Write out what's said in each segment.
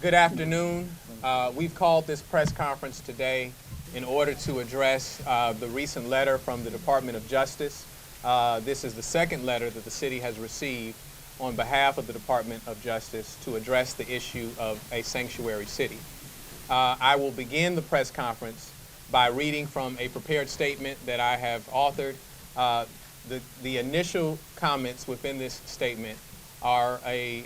Good afternoon. We've called this press conference today in order to address the recent letter from the Department of Justice. This is the second letter that the city has received on behalf of the Department of Justice to address the issue of a sanctuary city. I will begin the press conference by reading from a prepared statement that I have authored. The initial comments within this statement are a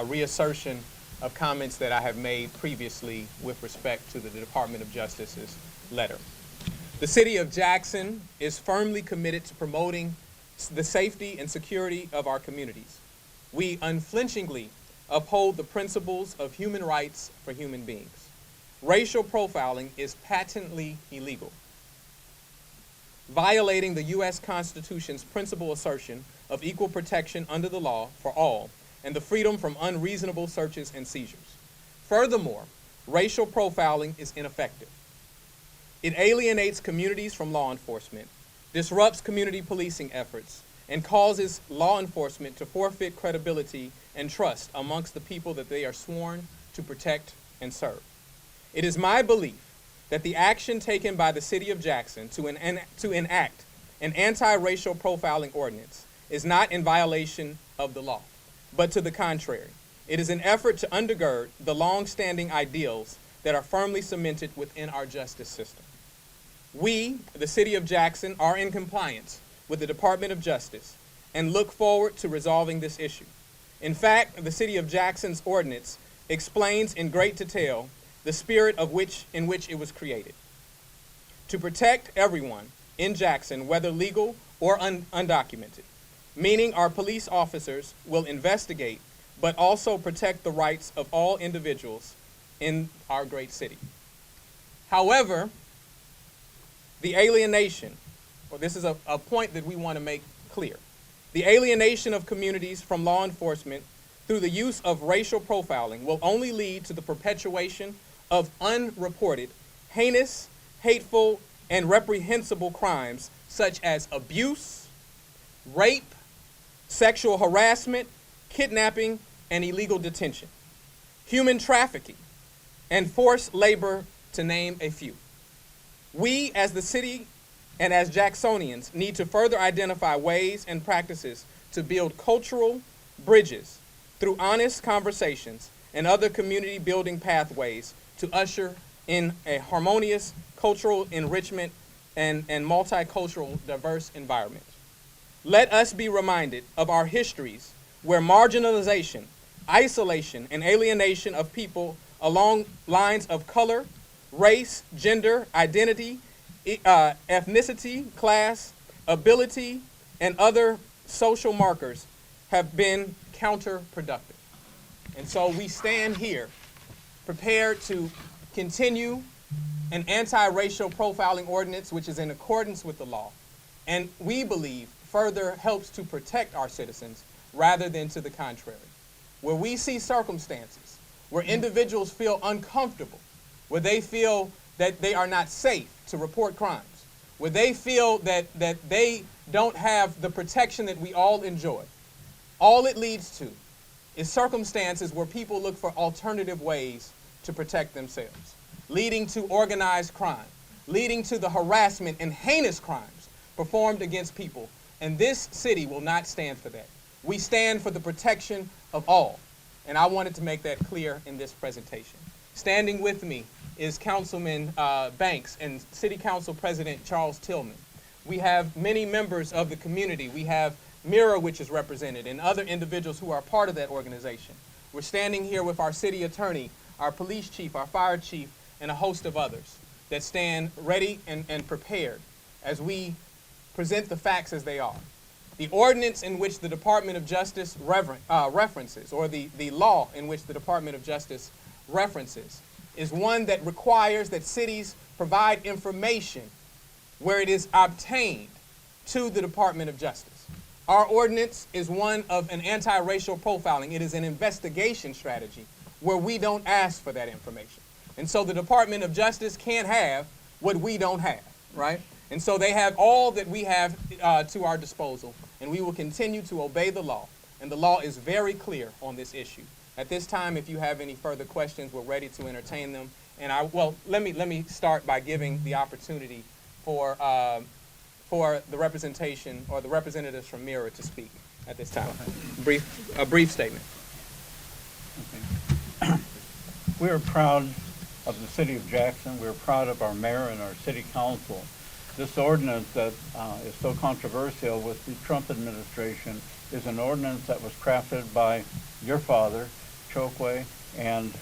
reassertion of comments that I have made previously with respect to the Department of Justice's letter. The City of Jackson is firmly committed to promoting the safety and security of our communities. We unflinchingly uphold the principles of human rights for human beings. Racial profiling is patently illegal, violating the U.S. Constitution's principal assertion of equal protection under the law for all and the freedom from unreasonable searches and seizures. Furthermore, racial profiling is ineffective. It alienates communities from law enforcement, disrupts community policing efforts, and causes law enforcement to forfeit credibility and trust amongst the people that they are sworn to protect and serve. It is my belief that the action taken by the City of Jackson to enact an anti-racial profiling ordinance is not in violation of the law, but to the contrary. It is an effort to undergird the long-standing ideals that are firmly cemented within our justice system. We, the City of Jackson, are in compliance with the Department of Justice and look forward to resolving this issue. In fact, the City of Jackson's ordinance explains in great detail the spirit in which it was created: to protect everyone in Jackson, whether legal or undocumented, meaning our police officers will investigate but also protect the rights of all individuals in our great city. However, the alienation, this is a point that we want to make clear, the alienation of communities from law enforcement through the use of racial profiling will only lead to the perpetuation of unreported, heinous, hateful, and reprehensible crimes such as abuse, rape, sexual harassment, kidnapping, and illegal detention, human trafficking, and forced labor, to name a few. We, as the city and as Jacksonians, need to further identify ways and practices to build cultural bridges through honest conversations and other community-building pathways to usher in a harmonious cultural enrichment and multicultural diverse environment. Let us be reminded of our histories where marginalization, isolation, and alienation of people along lines of color, race, gender, identity, ethnicity, class, ability, and other social markers have been counterproductive. And so we stand here prepared to continue an anti-racial profiling ordinance which is in accordance with the law, and we believe further helps to protect our citizens rather than to the contrary. Where we see circumstances where individuals feel uncomfortable, where they feel that they are not safe to report crimes, where they feel that they don't have the protection that we all enjoy, all it leads to is circumstances where people look for alternative ways to protect themselves, leading to organized crime, leading to the harassment and heinous crimes performed against people. And this city will not stand for that. We stand for the protection of all. And I wanted to make that clear in this presentation. Standing with me is Councilman Banks and City Council President Charles Tillman. We have many members of the community. We have Mira, which is represented, and other individuals who are part of that organization. We're standing here with our city attorney, our police chief, our fire chief, and a host of others that stand ready and prepared as we present the facts as they are. The ordinance in which the Department of Justice references, or the law in which the Department of Justice references, is one that requires that cities provide information where it is obtained to the Department of Justice. Our ordinance is one of an anti-racial profiling. It is an investigation strategy where we don't ask for that information. And so the Department of Justice can't have what we don't have, right? And so they have all that we have to our disposal, and we will continue to obey the law. And the law is very clear on this issue. At this time, if you have any further questions, we're ready to entertain them. And let me start by giving the opportunity for the representation or the representatives from MIRA to speak at this time. A brief statement. Okay. We are proud of the city of Jackson. We're proud of our mayor and our city council. This ordinance that is so controversial with the Trump administration is an ordinance that was crafted by your father, Chokwe, and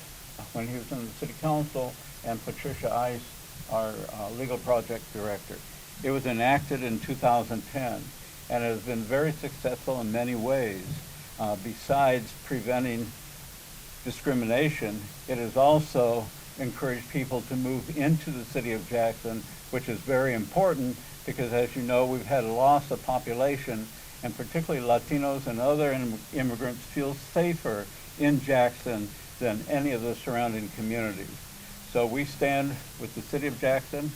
when he was in the city council, and Patricia Ice, our legal project director. It was enacted in 2010 and has been very successful in many ways. Besides preventing discrimination, it has also encouraged people to move into the city of Jackson, which is very important because, as you know, we've had a loss of population, and particularly Latinos and other immigrants feel safer in Jackson than any of the surrounding communities. So we stand with the city of Jackson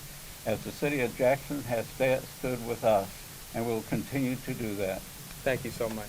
as the city of Jackson has stood with us, and will continue to do that. Thank you so much.